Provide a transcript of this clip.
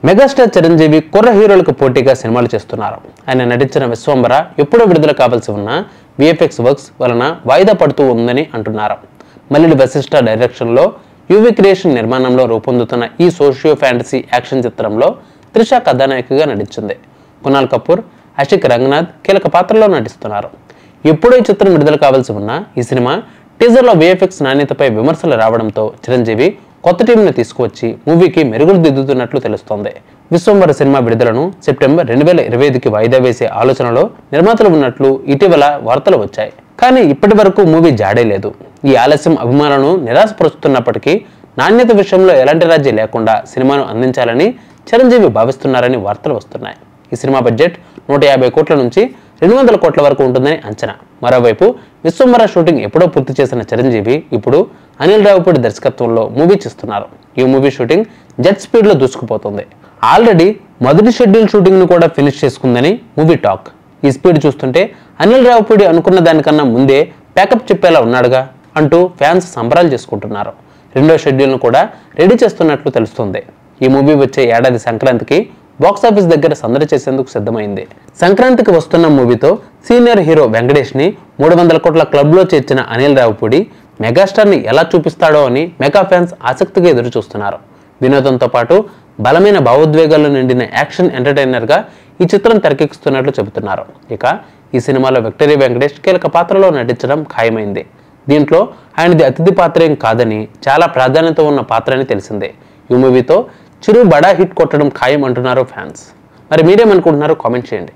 Megastar Chiranjeevi కుర్ర హీరోలకు పోటీగా సినిమాలు చేస్తున్నారు. ఆయన నటించిన విశ్వంబర ఎప్పుడో విడుదల కావాల్సి ఉన్న విఎఫ్ఎక్స్ వర్క్స్ వలన వాయిదా పడుతూ ఉందని అంటున్నారు. మల్లిడి వశిష్ఠ డైరెక్షన్లో యువి క్రియేషన్ నిర్మాణంలో రూపొందుతున్న ఈ సోషియో ఫ్యాంటసీ యాక్షన్ చిత్రంలో త్రిష కథానాయికగా నటించింది. కునాల్ కపూర్, అశిక్ రంగనాథ్ కీలక పాత్రలో నటిస్తున్నారు. ఎప్పుడో ఈ చిత్రం విడుదల కావాల్సి ఉన్న ఈ సినిమా టీజర్లో విఎఫ్ఎక్స్ నాణ్యతపై విమర్శలు రావడంతో చిరంజీవి కొత్త టీంను తీసుకువచ్చి మూవీకి మెరుగులు దిద్దుతున్నట్లు తెలుస్తోంది. విశ్వంబర సినిమా విడుదలను సెప్టెంబర్ 2025కి వాయిదా వేసే ఆలోచనలో నిర్మాతలు ఉన్నట్లు ఇటీవల వార్తలు వచ్చాయి. కానీ ఇప్పటి వరకు మూవీ జాడే లేదు. ఈ ఆలస్యం అభిమానులను నిరాశపరుస్తున్నప్పటికీ నాణ్యత విషయంలో ఎలాంటి రాజీ లేకుండా సినిమాను అందించాలని చిరంజీవి భావిస్తున్నారని వార్తలు వస్తున్నాయి. ఈ సినిమా బడ్జెట్ 150 కోట్ల నుంచి 200 కోట్ల వరకు ఉంటుందని అంచనా. మరోవైపు విశ్వంబర షూటింగ్ ఎప్పుడో పూర్తి చేసిన చిరంజీవి ఇప్పుడు అనిల్ రావిపూడి దర్శకత్వంలో మూవీ చేస్తున్నారు. ఈ మూవీ షూటింగ్ జెట్ స్పీడ్లో దూసుకుపోతుంది. ఆల్రెడీ మొదటి షెడ్యూల్ షూటింగ్ను కూడా ఫినిష్ చేసుకుందని మూవీ టాక్. ఈ స్పీడ్ చూస్తుంటే అనిల్ రావిపూడి అనుకున్న దానికన్నా ముందే ప్యాకప్ చెప్పేలా ఉన్నాడుగా అంటూ ఫ్యాన్స్ సంబరాలు చేసుకుంటున్నారు. రెండో షెడ్యూల్ను కూడా రెడీ చేస్తున్నట్లు తెలుస్తుంది. ఈ మూవీ వచ్చే ఏడాది సంక్రాంతికి బాక్సాఫీస్ దగ్గర సందడి చేసేందుకు సిద్ధమైంది. సంక్రాంతికి వస్తున్న మూవీతో సీనియర్ హీరో వెంకటేష్ ని 300 కోట్ల క్లబ్లో చేర్చిన అనిల్ రావిపూడి మెగాస్టార్ ని ఎలా చూపిస్తాడో అని మెగా ఫ్యాన్స్ ఆసక్తిగా ఎదురు చూస్తున్నారు. వినోదంతో పాటు బలమైన భావోద్వేగాలు నిండిన యాక్షన్ ఎంటర్టైనర్ గా ఈ చిత్రం తెరకెక్కుతున్నట్లు చెబుతున్నారు. ఇక ఈ సినిమాలో విక్టరీ వెంకటేష్ కీలక పాత్రలో నటించడం ఖాయమైంది. దీంట్లో ఆయనది అతిథి పాత్రేం కాదని చాలా ప్రాధాన్యత ఉన్న పాత్ర అని తెలిసిందే. ఈ మూవీతో చిరు బడా హిట్ కొట్టడం ఖాయం అంటున్నారు ఫ్యాన్స్. మరి మీరేమనుకుంటున్నారో కామెంట్ చేయండి.